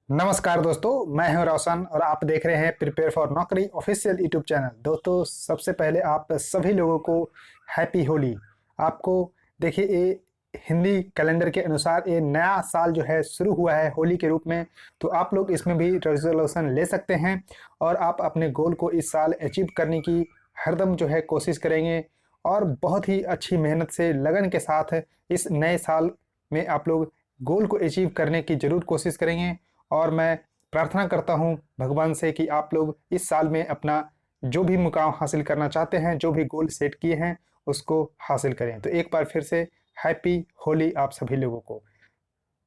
नमस्कार दोस्तों, मैं हूं रोशन और आप देख रहे हैं प्रिपेयर फॉर नौकरी ऑफिशियल यूट्यूब चैनल। दोस्तों, सबसे पहले आप सभी लोगों को हैप्पी होली। आपको देखिए, ये हिंदी कैलेंडर के अनुसार ये नया साल जो है शुरू हुआ है होली के रूप में। तो आप लोग इसमें भी रेजोल्यूशन ले सकते हैं और आप अपने गोल को इस साल अचीव करने की हरदम जो है कोशिश करेंगे और बहुत ही अच्छी मेहनत से लगन के साथ इस नए साल में आप लोग गोल को अचीव करने की जरूर कोशिश करेंगे। और मैं प्रार्थना करता हूँ भगवान से कि आप लोग इस साल में अपना जो भी मुकाम हासिल करना चाहते हैं, जो भी गोल सेट किए हैं, उसको हासिल करें। तो एक बार फिर से हैप्पी होली आप सभी लोगों को।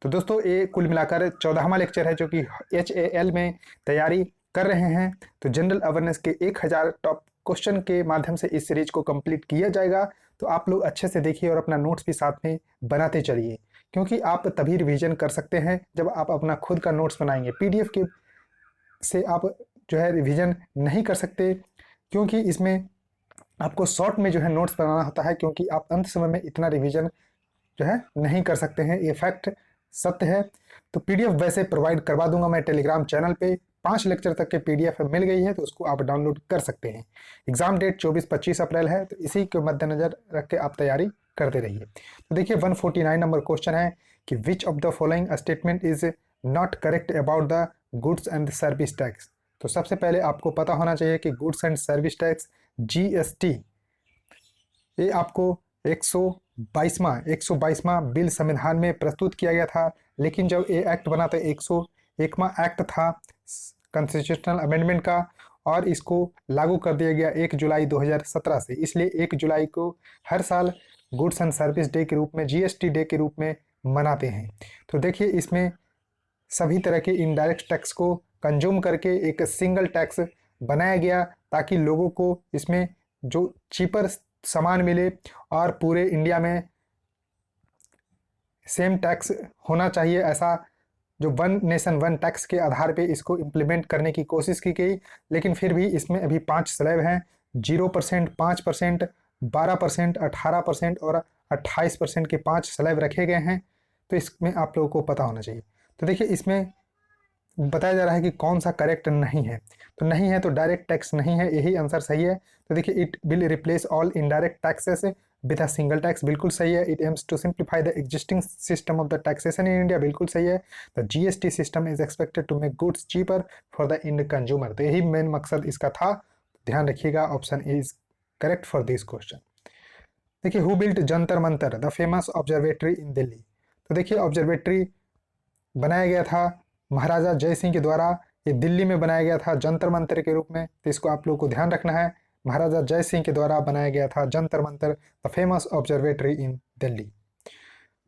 तो दोस्तों, ये कुल मिलाकर 14वां लेक्चर है जो कि HAL में तैयारी कर रहे हैं। तो जनरल अवेयरनेस के 1000 टॉप क्वेश्चन के माध्यम से इस सीरीज को कंप्लीट किया जाएगा। तो आप लोग अच्छे से देखिए और अपना नोट्स भी साथ में बनाते चलिए, क्योंकि आप तभी रिवीजन कर सकते हैं जब आप अपना खुद का नोट्स बनाएंगे। PDF के से आप जो है रिवीजन नहीं कर सकते, क्योंकि इसमें आपको शॉर्ट में जो है नोट्स बनाना होता है, क्योंकि आप अंत समय में इतना रिवीजन जो है नहीं कर सकते हैं। ये फैक्ट सत्य है। तो PDF वैसे प्रोवाइड करवा दूंगा मैं टेलीग्राम चैनल पे। 5 लेक्चर तक के PDF मिल गई है, तो उसको आप डाउनलोड कर सकते हैं। एग्जाम डेट 24-25 अप्रैल है, तो इसी के मद्देनजर रख के आप तैयारी करते रहिए। तो देखिए, 149 नंबर क्वेश्चन है कि which of the following statement is not correct about the goods and service tax. तो सबसे पहले आपको पता होना चाहिए कि goods and service tax GST ये आपको 122वां बिल संविधान में प्रस्तुत किया गया था। लेकिन जब ये एक्ट बना तो 101वां एक्ट था कॉन्स्टिट्यूशनल अमेंडमेंट का, और इसको लागू कर दिया गया 1 जुलाई 2017 से। इसलिए 1 जुलाई को हर साल गुड्स एंड सर्विस डे के रूप में, GST डे के रूप में मनाते हैं। तो देखिए, इसमें सभी तरह के इनडायरेक्ट टैक्स को कंज्यूम करके एक सिंगल टैक्स बनाया गया, ताकि लोगों को इसमें जो चीपर सामान मिले और पूरे इंडिया में सेम टैक्स होना चाहिए। ऐसा जो वन नेशन वन टैक्स के आधार पे इसको इम्प्लीमेंट करने की कोशिश की गई। लेकिन फिर भी इसमें अभी 5 स्लैब हैं: 0%, 5%, 12%, 18% और 28% के 5 स्लैब रखे गए हैं। तो इसमें आप लोगों को पता होना चाहिए। तो देखिए, इसमें बताया जा रहा है कि कौन सा करेक्ट नहीं है। तो नहीं है तो डायरेक्ट टैक्स नहीं है, यही आंसर सही है। तो देखिए, it will replace all indirect taxes with a single tax, बिल्कुल सही है। It aims to simplify the existing system of the taxation in India, बिल्कुल सही है। The GST system is expected to make goods cheaper for the end consumer. तो यही main मकसद इसका था। ध्यान रखिएगा, option A is correct for this question. देखिए, who built Jantar Mantar the famous observatory in Delhi. तो देखिए, ऑब्जर्वेटरी बनाया गया था महाराजा जय सिंह के द्वारा। ये दिल्ली में बनाया गया था जंतर मंतर के रूप में। तो इसको आप लोगों को ध्यान रखना है, महाराजा जय सिंह के द्वारा बनाया गया था Jantar Mantar, the famous observatory in Delhi.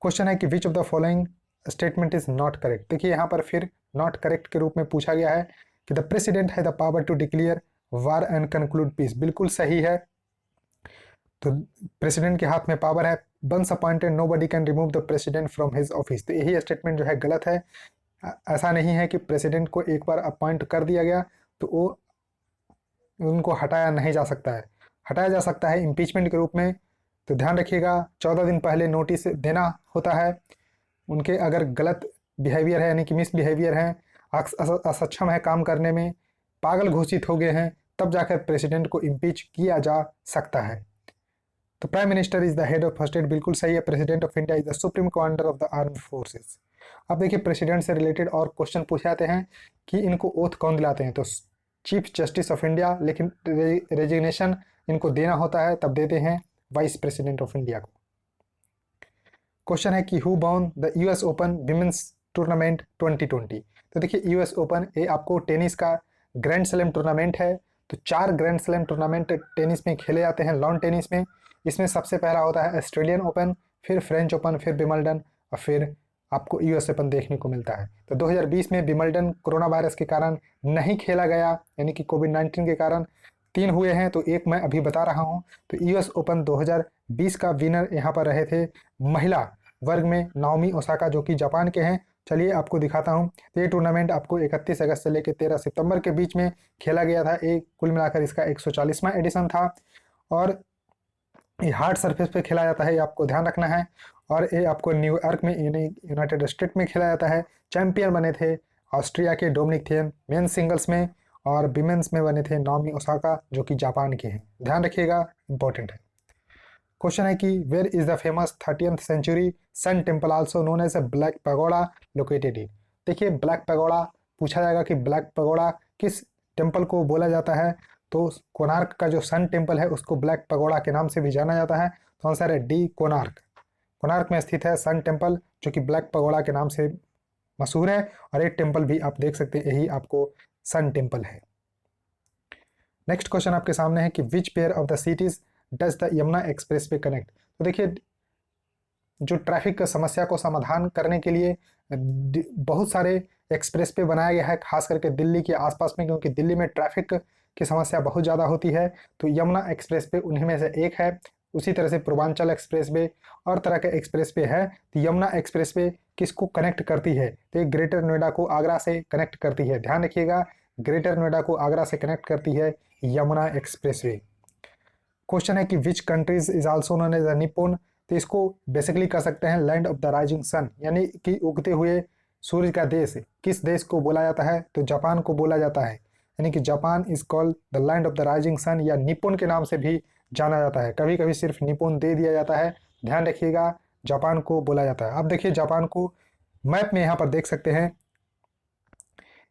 Question है कि which of the following statement is not correct. देखिए, यहाँ पर फिर नॉट करेक्ट के रूप में पूछा गया है कि द प्रेसिडेंट है the power to declare war and conclude peace, बिल्कुल सही है। तो प्रेसिडेंट के हाथ में पावर है। Once appointed nobody can remove the president from his office. तो यही स्टेटमेंट जो है गलत है। ऐसा नहीं है कि प्रेसिडेंट को एक बार अपॉइंट कर दिया गया तो वो उनको हटाया नहीं जा सकता है। हटाया जा सकता है इम्पीचमेंट के रूप में। तो ध्यान रखिएगा, 14 दिन पहले नोटिस देना होता है। उनके अगर गलत बिहेवियर है, यानी कि मिस बिहेवियर है, असक्षम है काम करने में, पागल घोषित हो गए हैं, तब जाकर प्रेसिडेंट को इम्पीच किया जा सकता है। तो prime minister is the head of state, बिल्कुल सही है। President of India is the supreme commander of the armed forces. अब देखिए, प्रेसिडेंट से रिलेटेड और क्वेश्चन पूछे जाते हैं कि इनको ओथ कौन दिलाते हैं। तो चीफ जस्टिस ऑफ इंडिया, लेकिन रेजिग्नेशन इनको देना होता है, तब देते हैं वाइस प्रेसिडेंट ऑफ इंडिया को। क्वेश्चन है कि who won the US open women's tournament 2020। तो देखिए, US ओपन ये आपको टेनिस का ग्रैंड स्लैम टूर्नामेंट है। तो 4 ग्रैंड स्लैम टूर्नामेंट टेनिस में खेले जाते हैं, लॉन टेनिस में। इसमें सबसे पहला होता है ऑस्ट्रेलियन ओपन, फिर फ्रेंच ओपन, फिर विमल्डन, और फिर आपको US ओपन देखने को मिलता है। तो 2020 में विमल्डन कोरोना वायरस के कारण नहीं खेला गया, यानी कि कोविड-19 के कारण। 3 हुए हैं, तो एक मैं अभी बता रहा हूँ। तो US ओपन 2020 का विनर यहाँ पर रहे थे महिला वर्ग में नाओमी ओसाका, जो कि जापान के हैं। चलिए आपको दिखाता हूँ। तो ये टूर्नामेंट आपको 31 अगस्त से लेकर 13 सितंबर के बीच में खेला गया था। एक कुल मिलाकर इसका 140वां एडिशन था, और ये हार्ड सरफेस पे खेला जाता है, ये आपको ध्यान रखना है। और ये आपको न्यूयॉर्क में, यूनाइटेड स्टेट में खेला जाता है। चैंपियन बने थे ऑस्ट्रिया के डोमिनिक थिएम मेन सिंगल्स में, और विमेंस में बने थे नाओमी ओसाका जो कि जापान के हैं। ध्यान रखिएगा, इंपॉर्टेंट है। क्वेश्चन है कि where is the famous 30th century sun temple also known as a black pagoda located in. देखिए ब्लैक पैगोडा पूछा जाएगा कि ब्लैक पैगोडा किस टेम्पल को बोला जाता है, तो कोणार्क का जो सन टेम्पल है उसको ब्लैक पैगोडा के नाम से भी जाना जाता है। तो आंसर है डी, कोणार्क। कोणार्क में स्थित है सन टेम्पल जो कि ब्लैक पैगोडा के नाम से मशहूर है, और एक टेम्पल भी आप देख सकते हैं, यही आपको सन टेम्पल है। नेक्स्ट क्वेश्चन आपके सामने है कि which pair of the cities does the Yamuna express way connect. तो देखिए जो ट्रैफिक समस्या को समाधान करने के लिए बहुत सारे एक्सप्रेस वे बनाया गया है, खास करके दिल्ली के आसपास में, क्योंकि दिल्ली में ट्रैफिक की समस्या बहुत ज़्यादा होती है। तो यमुना एक्सप्रेस वे उन्हीं में से एक है। उसी तरह से पूर्वांचल एक्सप्रेस वे और तरह के एक्सप्रेस वे है। तो यमुना एक्सप्रेस वे किसको कनेक्ट करती है, तो ये ग्रेटर नोएडा को आगरा से कनेक्ट करती है। ध्यान रखिएगा, ग्रेटर नोएडा को आगरा से कनेक्ट करती है यमुना एक्सप्रेस वे। क्वेश्चन है कि which countries is also known as a Nippon. तो इसको बेसिकली कर सकते हैं land of the rising sun, यानी कि उगते हुए सूर्य का देश। किस देश को बोला जाता है, तो जापान को बोला जाता है। यानी कि Japan is called the land of the rising sun, या निपुण के नाम से भी जाना जाता है। कभी कभी सिर्फ निपुण दे दिया जाता है। ध्यान रखिएगा, जापान को बोला जाता है। अब देखिए जापान को मैप में यहाँ पर देख सकते हैं,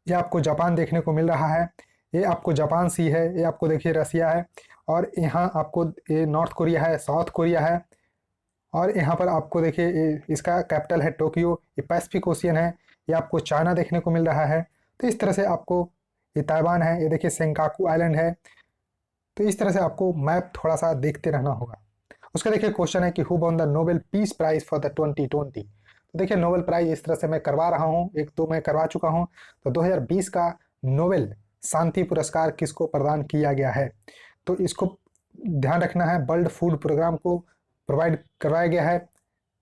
ये आपको जापान देखने को मिल रहा है। ये आपको जापान सी है, ये आपको देखिए रसिया है, और यहाँ आपको ये नॉर्थ कोरिया है, साउथ कोरिया है, और यहाँ पर आपको देखिए इसका कैपिटल है टोक्यो। ये पैसिफिक ओशियन है, ये आपको चाइना देखने को मिल रहा है। तो इस तरह से आपको ये ताइवान है, ये देखिए सेंकाकू आइलैंड है। तो इस तरह से आपको मैप थोड़ा सा देखते रहना होगा। उसका देखिए क्वेश्चन है कि who won the Nobel peace prize for the 2020। तो देखिए नोबेल प्राइज इस तरह से मैं करवा रहा हूँ, एक तो मैं करवा चुका हूँ। तो 2020 का नोबेल शांति पुरस्कार किसको प्रदान किया गया है, तो इसको ध्यान रखना है, वर्ल्ड फूड प्रोग्राम को प्रोवाइड करवाया गया है।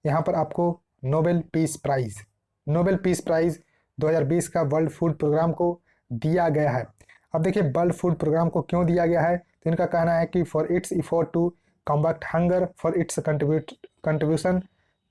यहाँ पर आपको नोबेल पीस प्राइज 2020 का वर्ल्ड फूड प्रोग्राम को दिया गया है। अब देखिए वर्ल्ड फूड प्रोग्राम को क्यों दिया गया है, तो इनका कहना है कि for its effort to combat hunger, for its contribution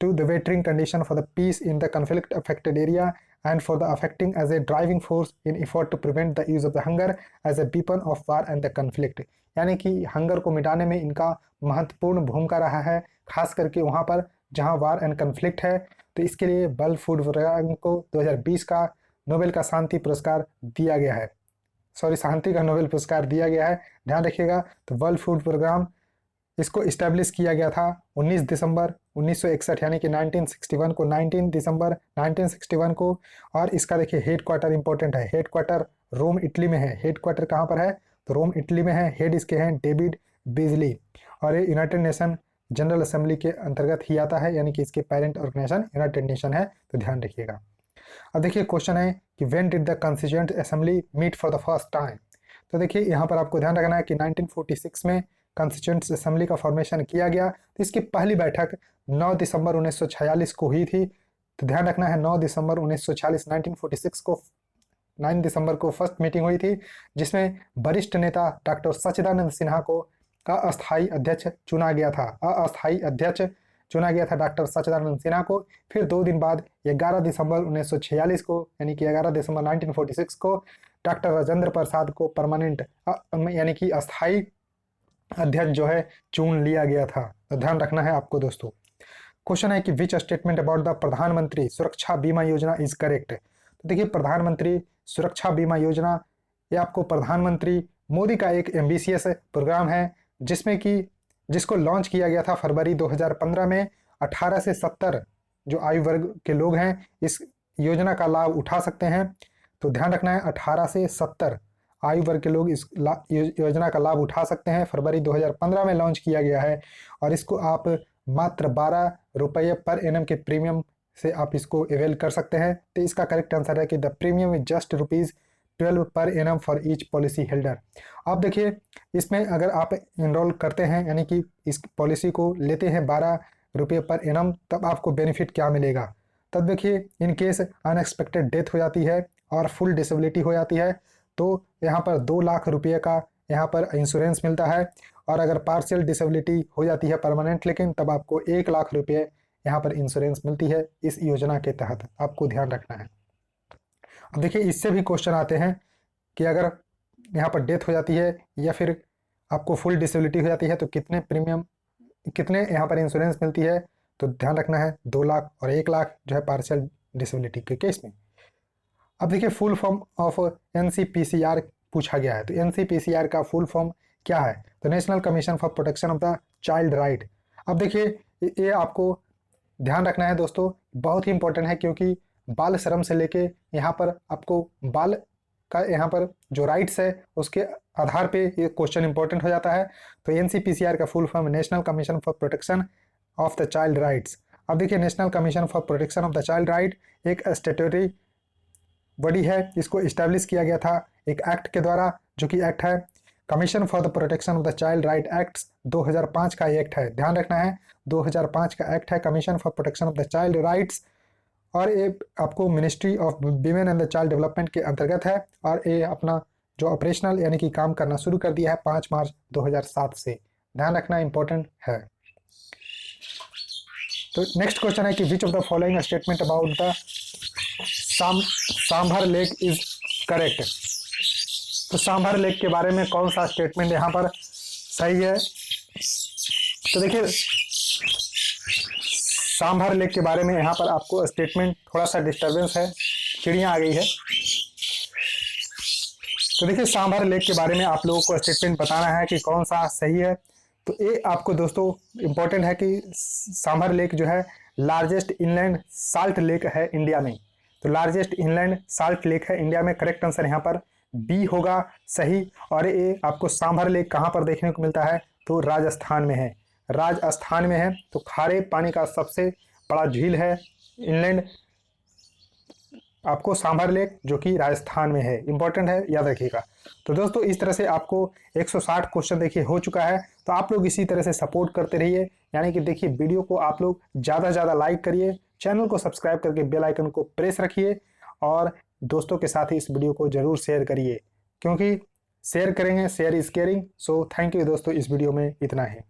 to the bettering condition for the peace in the conflict affected area, and for the affecting as a driving force in effort to prevent the use of the hunger as a weapon of war and the conflict। यानी कि hunger को मिटाने में इनका महत्वपूर्ण भूमिका रहा है, खास करके वहाँ पर जहाँ वार एंड कन्फ्लिक्ट है। तो इसके लिए वर्ल्ड फूड प्रोग्राम को 2020 का नोबेल का शांति पुरस्कार दिया गया है, शांति का नोबेल पुरस्कार दिया गया है। ध्यान रखिएगा, तो वर्ल्ड फूड प्रोग्राम इसको इस्टेब्लिश किया गया था 19 दिसंबर 1961, यानी कि 1961 को, 19 दिसंबर 1961 को। और इसका देखिए हेड क्वार्टर इंपॉर्टेंट है, हेड क्वार्टर रोम इटली में है। हेड क्वार्टर कहाँ पर है, तो रोम इटली में है। हेड इसके हैं डेविड बिजली, और ये यूनाइटेड नेशन जनरल असेंबली के अंतर्गत ही आता है, यानी कि इसके पेरेंट ऑर्गेनाइजेशन यूनाइटेड नेशन है। तो ध्यान रखिएगा। अब देखिए क्वेश्चन है कि when did the constituent assembly meet for the first time. तो देखिए यहाँ पर आपको ध्यान रखना है कि 1946 में कॉन्स्टिट्यूएंट असेंबली का फॉर्मेशन किया गया। तो इसकी पहली बैठक 9 दिसंबर 1946 को हुई थी। तो ध्यान रखना है 9 दिसंबर 1946, 1946 को 9 दिसंबर को फर्स्ट मीटिंग हुई थी, जिसमें वरिष्ठ नेता डॉक्टर सच्चिदानंद सिन्हा को अस्थायी अध्यक्ष चुना गया था डॉक्टर सच्चिदानंद सिन्हा को। फिर 2 दिन बाद 11 दिसंबर 1946 को, यानी कि 11 दिसंबर 1946 को डॉक्टर राजेंद्र प्रसाद को परमानेंट यानी कि अस्थायी अध्यक्ष जो है चुन लिया गया था। तो ध्यान रखना है आपको दोस्तों। क्वेश्चन है कि विच स्टेटमेंट अबाउट द प्रधानमंत्री सुरक्षा बीमा योजना इज करेक्ट। तो देखिए प्रधानमंत्री सुरक्षा बीमा योजना, ये आपको प्रधानमंत्री मोदी का एक एम्बिशियस प्रोग्राम है, जिसको लॉन्च किया गया था फरवरी 2015 में। 18 से 70 जो आयु वर्ग के लोग हैं इस योजना का लाभ उठा सकते हैं। तो ध्यान रखना है 18 से 70 आयु वर्ग के लोग इस योजना का लाभ उठा सकते हैं। फरवरी 2015 में लॉन्च किया गया है, और इसको आप मात्र 12 रुपये पर एनम के प्रीमियम से आप इसको अवेल कर सकते हैं। तो इसका करेक्ट आंसर है कि the premium is just ₹12 per annum for each policy holder. आप देखिए इसमें अगर आप इनरोल करते हैं, यानी कि इस पॉलिसी को लेते हैं 12 रुपये पर एनम, तब आपको बेनिफिट क्या मिलेगा। तब देखिए इन केस अनएक्सपेक्टेड डेथ हो जाती है और फुल डिसेबिलिटी हो जाती है, तो यहाँ पर 2 लाख रुपये का यहाँ पर इंश्योरेंस मिलता है। और अगर पार्शियल डिसेबिलिटी हो जाती है परमानेंट, लेकिन तब आपको 1 लाख रुपये यहाँ पर इंश्योरेंस मिलती है इस योजना के तहत। आपको ध्यान रखना है। अब देखिए इससे भी क्वेश्चन आते हैं कि अगर यहाँ पर डेथ हो जाती है या फिर आपको फुल डिसेबिलिटी हो जाती है तो कितने प्रीमियम, कितने यहाँ पर इंश्योरेंस मिलती है। तो ध्यान रखना है 2 लाख और 1 लाख जो है पार्शियल डिसेबिलिटी के केस में। अब देखिए फुल फॉर्म ऑफ NCPCR पूछा गया है, तो NCPCR का फुल फॉर्म क्या है, तो national commission for protection of the child right. अब देखिए ये आपको ध्यान रखना है दोस्तों, बहुत ही इंपॉर्टेंट है, क्योंकि बाल श्रम से लेके यहाँ पर आपको बाल का यहाँ पर जो राइट्स है उसके आधार पे ये क्वेश्चन इंपॉर्टेंट हो जाता है। तो NCPCR का full form national commission for protection of the child rights. अब देखिए national commission for protection of the child right एक स्टेटरी बॉडी है, इसको इस्टेब्लिश किया गया था एक एक्ट के द्वारा, जो कि एक्ट है commission for the protection of the child right act 2005 का एक्ट है। ध्यान रखना है 2005 का एक्ट है commission for protection of the child rights, और ये आपको ministry of women and the child development के अंतर्गत है, और ये अपना जो ऑपरेशनल यानी कि काम करना शुरू कर दिया है 5 मार्च 2007 से। ध्यान रखना इंपॉर्टेंट है। तो नेक्स्ट क्वेश्चन है कि which of the following statement about the sambar lake is correct. तो सांभर लेक के बारे में कौन सा स्टेटमेंट यहाँ पर सही है। तो देखिए सांभर लेक के बारे में यहाँ पर आपको स्टेटमेंट थोड़ा सा डिस्टरबेंस है, चिड़िया आ गई है। तो देखिए सांभर लेक के बारे में आप लोगों को स्टेटमेंट बताना है कि कौन सा सही है। तो ये आपको दोस्तों इम्पोर्टेंट है कि सांभर लेक जो है लार्जेस्ट इनलैंड साल्ट लेक है इंडिया में। तो लार्जेस्ट इनलैंड साल्ट लेक है इंडिया में, करेक्ट आंसर यहाँ पर बी होगा सही। और ये आपको सांभर लेक कहाँ पर देखने को मिलता है, तो राजस्थान में है, राजस्थान में है। तो खारे पानी का सबसे बड़ा झील है इनलैंड आपको सांभर लेक, जो कि राजस्थान में है। इंपॉर्टेंट है, याद रखिएगा। तो दोस्तों इस तरह से आपको 160 क्वेश्चन देखिए हो चुका है। तो आप लोग इसी तरह से सपोर्ट करते रहिए, यानी कि देखिए वीडियो को आप लोग ज़्यादा से ज़्यादा लाइक करिए, चैनल को सब्सक्राइब करके बेल आइकन को प्रेस रखिए, और दोस्तों के साथ ही इस वीडियो को ज़रूर शेयर करिए, क्योंकि शेयर करेंगे, share is caring. So thank you दोस्तों, इस वीडियो में इतना है।